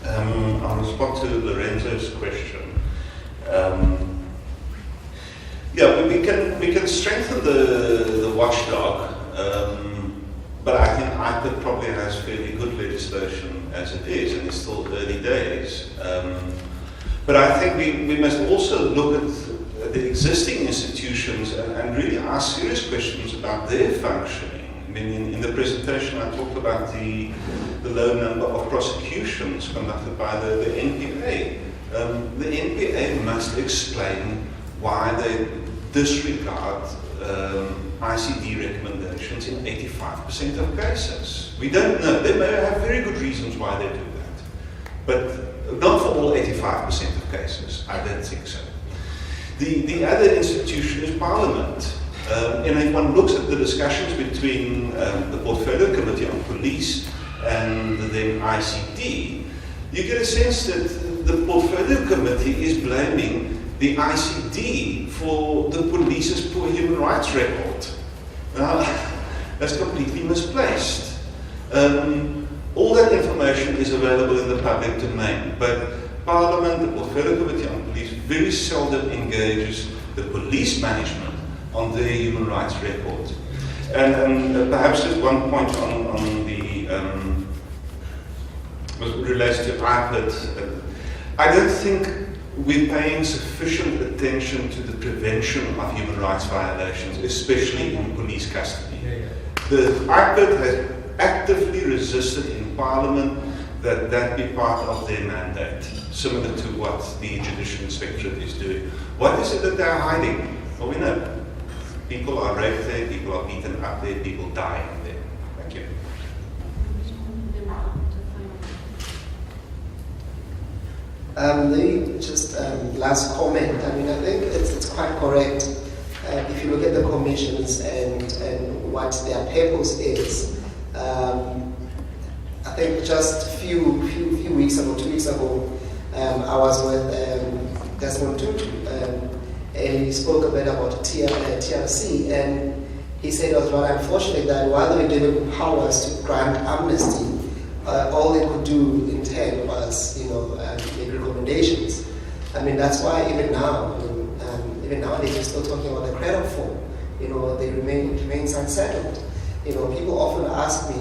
I'll respond to Lorenzo's question. We can strengthen the watchdog, but I think IPID probably has fairly good legislation as it is, and it's still early days. But I think we must also look at the existing institutions and really ask serious questions about their functioning. I mean, in the presentation I talked about the low number of prosecutions conducted by the NPA. The NPA must explain why they disregard ICD recommendations in 85% of cases. We don't know. They may have very good reasons why they do that, but not for all 85% of cases. I don't think so. The other institution is Parliament. And if one looks at the discussions between the Portfolio Committee on Police and then ICD, you get a sense that the Portfolio Committee is blaming the ICD for the police's poor human rights record. That's completely misplaced. All that information is available in the public domain, but Parliament, the Portfolio Committee on Police, very seldom engages the police management on their human rights record. And perhaps just one point on the relates to IPID. I don't think we're paying sufficient attention to the prevention of human rights violations, especially in police custody. The IPID has actively resisted in Parliament that be part of their mandate, similar to what the Judicial Inspectorate is doing. What is it that they're hiding? Well, we know. People are raped there, people are beaten up there, people die there. Thank you. Just last comment. I mean, I think it's quite correct. If you look at the commissions and what their purpose is, I think just a few weeks ago, 2 weeks ago, I was with Desmond Tutu, and he spoke a bit about TRC, and he said it was rather unfortunate that while they were given powers to grant amnesty, all they could do in turn was, make recommendations. I mean, that's why even now, even nowadays, we're still talking about the credit form. They remains unsettled. People often ask me,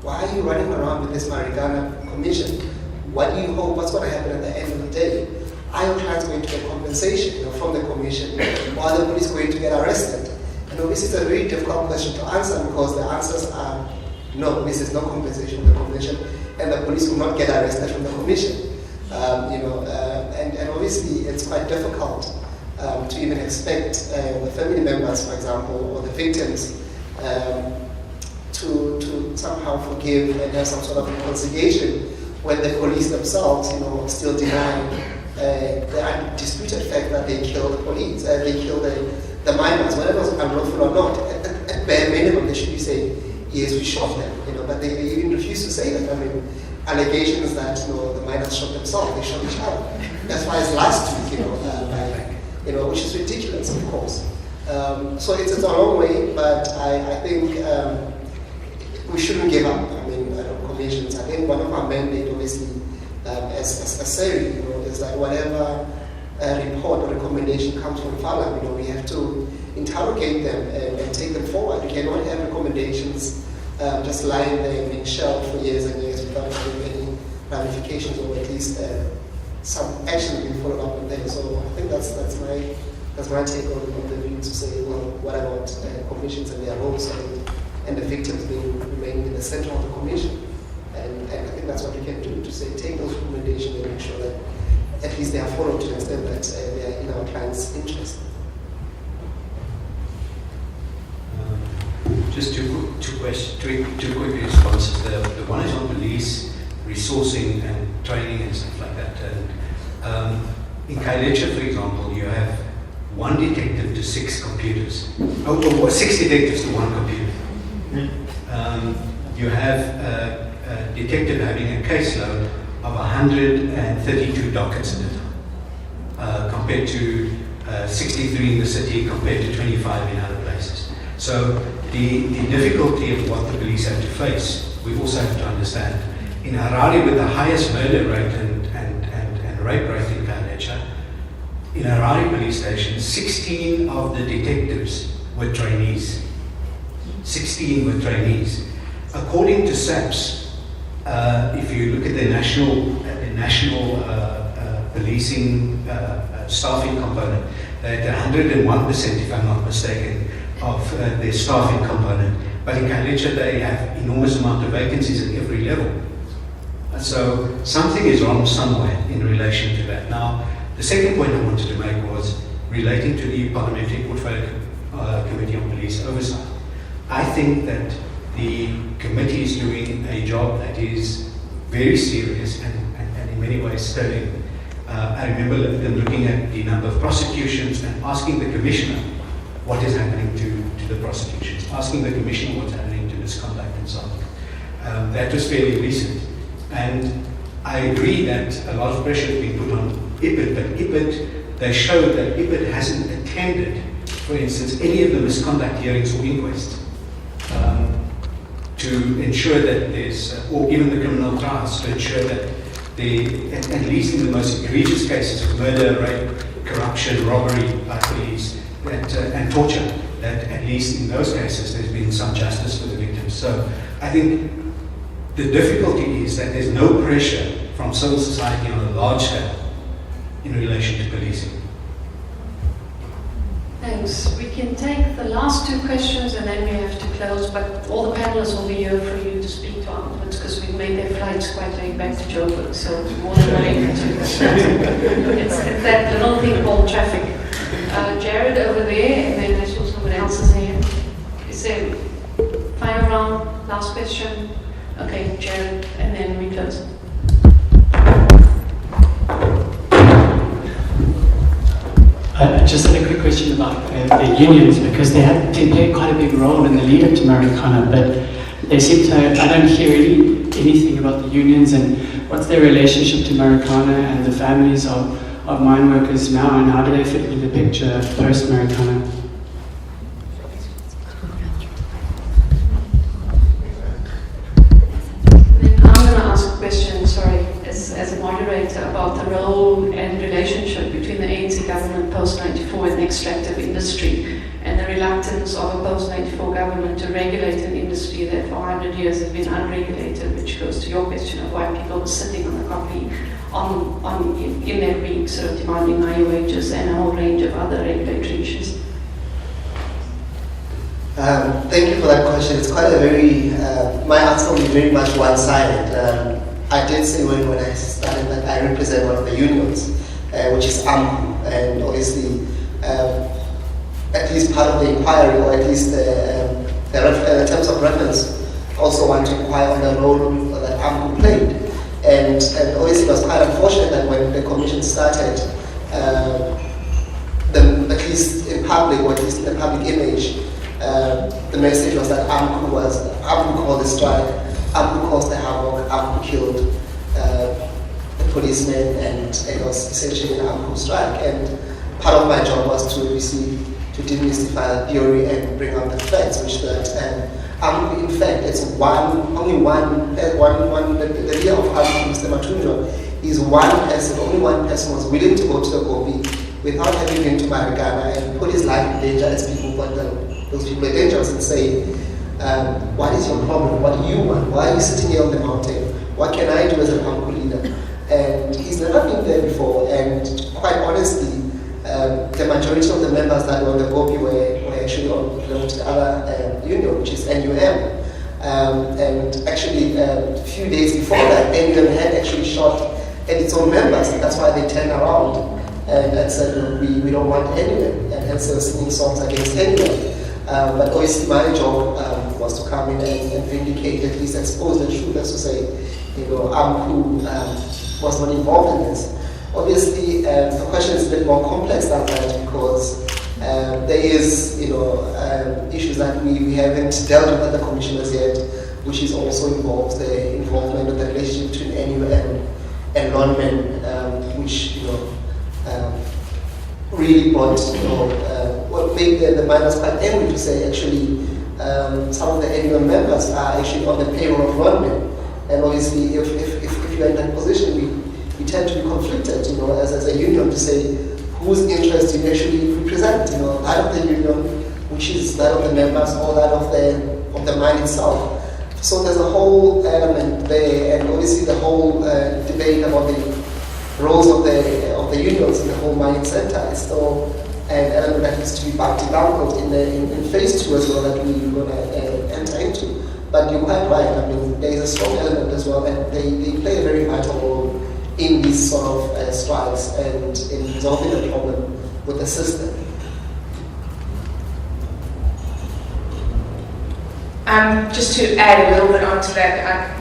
why are you running around with this Marikana commission? What do you hope? What's going to happen at the end of the day? Are your clients going to get compensation from the commission, or are the police going to get arrested? And obviously, it's a very difficult question to answer because the answers are no. This is no compensation from the commission, and the police will not get arrested from the commission. And obviously, it's quite difficult to even expect the family members, for example, or the victims, to somehow forgive and have some sort of reconciliation when the police themselves, still deny the undisputed fact that they killed the police, they killed the minors, whether it was unlawful or not. At bare minimum, they should be saying, yes, we shot them, but they even refuse to say that. I mean, allegations that the minors shot themselves, they shot each other. That's why it's last week, which is ridiculous, of course. So it's a long way, but I think we shouldn't give up. I mean, commissions. I think one of our mandate, obviously, as a SERI, is that whatever report or recommendation comes from FALA, we have to interrogate them and take them forward. We cannot have recommendations just lying there and being shelved for years and years without having any ramifications or at least some action being followed up on them. So I think that's my take on the view to say, well, what about commissions and their roles and the victims remaining in the center of the commission? And I think that's what we can do, to say, take those recommendations and make sure that at least they are followed to the extent that they are in our clients' interest. Just two quick responses. The one is on police resourcing and training and stuff like that. And in Khayelitsha, for example, you have one detective to 6 computers. Or 6 detectives to 1 computer. You have a detective having a caseload of 132 dockets at a time, compared to 63 in the city, compared to 25 in other places. So the difficulty of what the police have to face, we also have to understand in Harare, with the highest murder rate and rape rate in Khayelitsha, in Harare police station, 16 of the detectives were trainees. 16 were trainees. According to SAPS, if you look at the national policing staffing component, they had 101%, if I'm not mistaken, of their staffing component. But in Khayelitsha, they have enormous amount of vacancies at every level. So something is wrong somewhere in relation to that. Now, the second point I wanted to make was relating to the Parliamentary Portfolio Committee on Police Oversight. I think that the committee is doing a job that is very serious and in many ways sterling. I remember them looking at the number of prosecutions and asking the Commissioner what is happening to the prosecutions, asking the Commissioner what's happening to misconduct and so on. That was fairly recent. And I agree that a lot of pressure has been put on IPID, but IPID, they showed that IPID hasn't attended, for instance, any of the misconduct hearings or inquests to ensure that there's, or even the criminal trials, to ensure that at least in the most egregious cases of murder, rape, corruption, robbery by police, and torture, that at least in those cases there's been some justice for the victims. So I think the difficulty is that there's no pressure from civil society on a large scale in relation to policing. Thanks. We can take the last two questions and then we have to close, but all the panelists will be here for you to speak to afterwards because we've made their flights quite late back to Joburg, so it's more than willing to. It's that little thing called traffic. Jared over there, and then I saw someone else is here. Is there final round, last question? Okay, Jared, and then we close. I just had a quick question about the unions, because they play quite a big role in the lead-up to Marikana, but they seem to, I don't hear anything about the unions and what's their relationship to Marikana and the families of mine workers now, and how do they fit into the picture post-Marikana? As a moderator, about the role and relationship between the ANC government post-94 and the extractive industry, and the reluctance of a post-94 government to regulate an industry that for 100 years has been unregulated, which goes to your question of why people were sitting on the copy in that week, sort of demanding higher wages and a whole range of other regulatory issues. Thank you for that question. It's quite a very, my answer will be very much one-sided. I did say when I started that I represent one of the unions, which is AMCU, and obviously, at least part of the inquiry, or at least the terms of reference, also want to inquire on the role that AMCU played. And obviously it was quite unfortunate that when the commission started, at least in public, or at least in the public image, the message was that AMCU called the strike, AMCU caused the havoc, AMCU killed the policemen, and it was essentially an AMCU strike. And part of my job was to demystify the theory and bring out the facts, which that AMCU, in fact, it's the leader of AMCU, Mr. Matunjwa, is one person, only one person was willing to go to the Gopi without having been to Marikana and put his life in danger as people put those people are dangerous and say, what is your problem? What do you want? Why are you sitting here on the mountain? What can I do as a AMCU leader? And he's never been there before. And quite honestly, the majority of the members that were on the Gopi were actually belonged to the other union, which is NUM. And actually, a few days before that, NUM had actually shot at its own members. And that's why they turned around and said, look, we don't want NUM. And hence they were singing songs against NUM. But obviously my job was to come in and vindicate, at least expose the truth, as to say, AMCU was not involved in this. Obviously, the question is a bit more complex than that, because there is, issues that we haven't dealt with at the commissioners yet, which is also involves the involvement of the relationship between NUM and Lonmin, which really brought, what made the miners quite angry to say, actually, some of the NUM members are actually on the payroll of Lonmin, And obviously, if you're in that position, we tend to be conflicted, as a union to say whose interest you actually represent, that of the union, which is that of the members, or that of the mine itself. So there's a whole element there, and obviously the whole debate about the roles of the unions in the whole mining sector is still an element that needs to be developed in phase 2 as well, that we're going to enter into. But you're quite right, I mean, there is a strong element as well, and they play a very vital role in these sort of strikes and in resolving the problem with the system. Just to add a little bit onto that,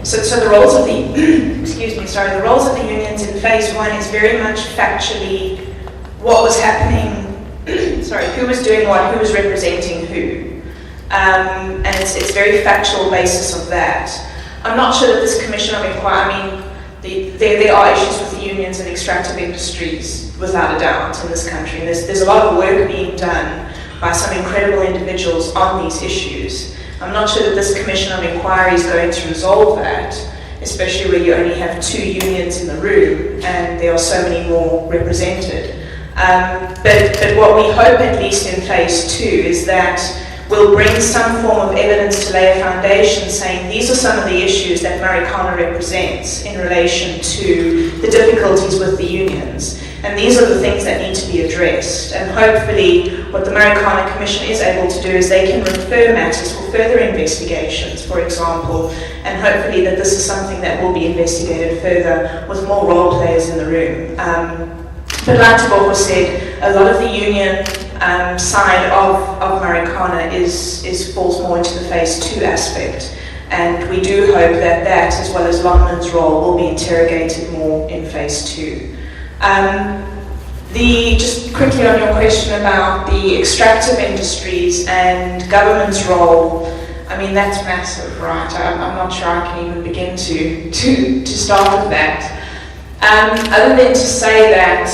so the roles of the the roles of the unions in phase 1 is very much factually what was happening. Who was doing what, who was representing who, and it's very factual basis of that. I'm not sure that this commission of inquiry. There are issues with the unions and extractive industries, without a doubt, in this country. And there's a lot of work being done by some incredible individuals on these issues. I'm not sure that this commission of inquiry is going to resolve that, especially where you only have 2 unions in the room and there are so many more represented. But what we hope, at least in phase 2, is that we'll bring some form of evidence to lay a foundation saying these are some of the issues that Marikana represents in relation to the difficulties with the unions. And these are the things that need to be addressed. And hopefully what the Marikana Commission is able to do is they can refer matters for further investigations, for example, and hopefully that this is something that will be investigated further with more role players in the room. But like Tebogo said, a lot of the union side of Marikana falls more into the phase 2 aspect. And we do hope that that, as well as Longman's role, will be interrogated more in phase 2. Just quickly on your question about the extractive industries and government's role, I mean, that's massive, right? I'm not sure I can even begin to start with that. Other than to say that,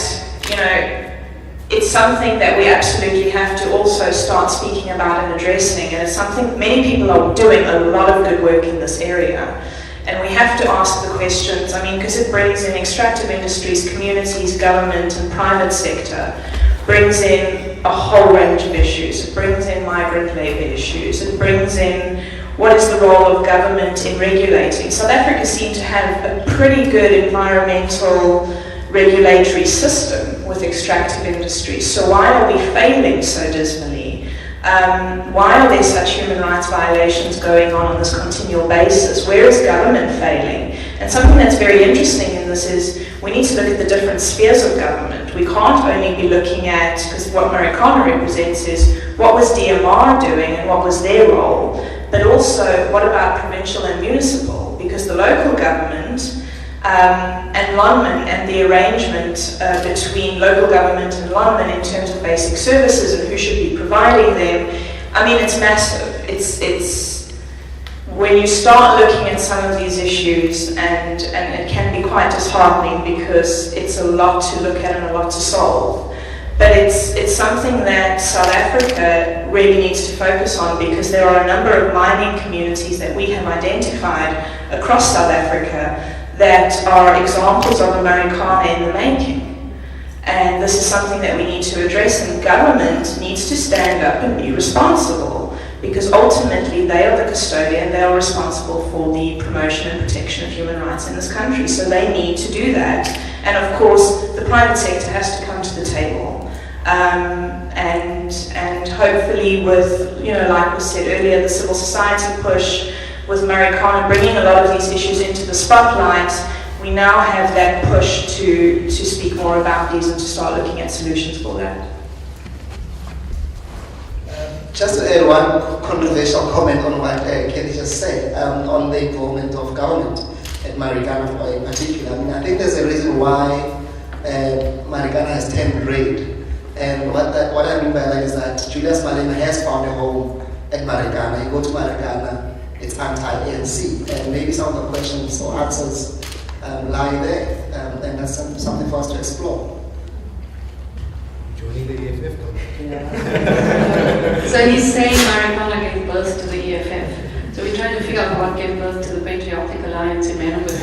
it's something that we absolutely have to also start speaking about and addressing, and it's something many people are doing a lot of good work in this area. And we have to ask the questions, because it brings in extractive industries, communities, government and private sector, brings in a whole range of issues. It brings in migrant labour issues. It brings in what is the role of government in regulating. South Africa seems to have a pretty good environmental regulatory system with extractive industries. So why are we failing so dismally? Why are there such human rights violations going on this continual basis? Where is government failing? And something that's very interesting in this is we need to look at the different spheres of government. We can't only be looking at, because what Marikana represents is what was DMR doing and what was their role, but also what about provincial and municipal? Because the local government and Lonmin and the arrangement between local government and Lonmin in terms of basic services and who should be providing them, it's massive. It's when you start looking at some of these issues, and it can be quite disheartening because it's a lot to look at and a lot to solve. But it's something that South Africa really needs to focus on, because there are a number of mining communities that we have identified across South Africa that are examples of a Marikana in the making. And this is something that we need to address, and government needs to stand up and be responsible, because ultimately they are the custodian, they are responsible for the promotion and protection of human rights in this country, so they need to do that. And of course, the private sector has to come to the table. And hopefully with, like we said earlier, the civil society push, with Marikana bringing a lot of these issues into the spotlight, we now have that push to speak more about these and to start looking at solutions for that. Just to add one controversial comment on what Kelly just said, on the involvement of government at Marikana in particular. I think there's a reason why Marikana has turned red. And what I mean by that is that Julius Malema has found a home at Marikana. You go to Marikana, it's anti-ANC, and maybe some of the questions or answers lie there, and that's something for us to explore. Joining the EFF government. So he's saying Marikana gave birth to the EFF. So we're trying to figure out what gave birth to the Patriotic Alliance in Manawatu.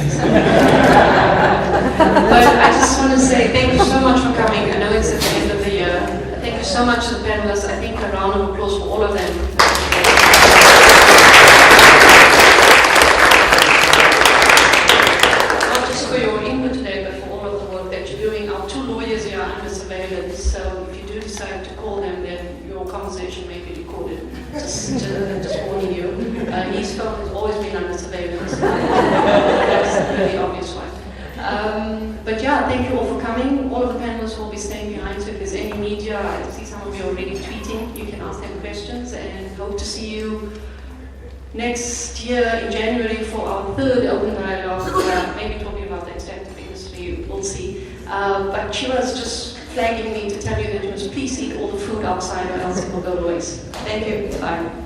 But I just want to say thank you so much for coming. I know it's at the end of the year. Thank you so much to the panelists. I think a round of applause for all of them. Not just for your input today, but for all of the work that you're doing. Our 2 lawyers here are under surveillance, so if you do decide to call them, then your conversation may be recorded. Just warning you. His phone has always been under surveillance. That's a really obvious one. But yeah, thank you all for coming. All of the panelists will be staying behind, so if there's any media, I see some of you already tweeting, you can ask them questions, and hope to see you next year in January for our 3rd open dialogue, maybe talking about the extractive industry, we'll see. But she was just flagging me to tell you that you must please eat all the food outside or else it will go to waste. Thank you. Bye.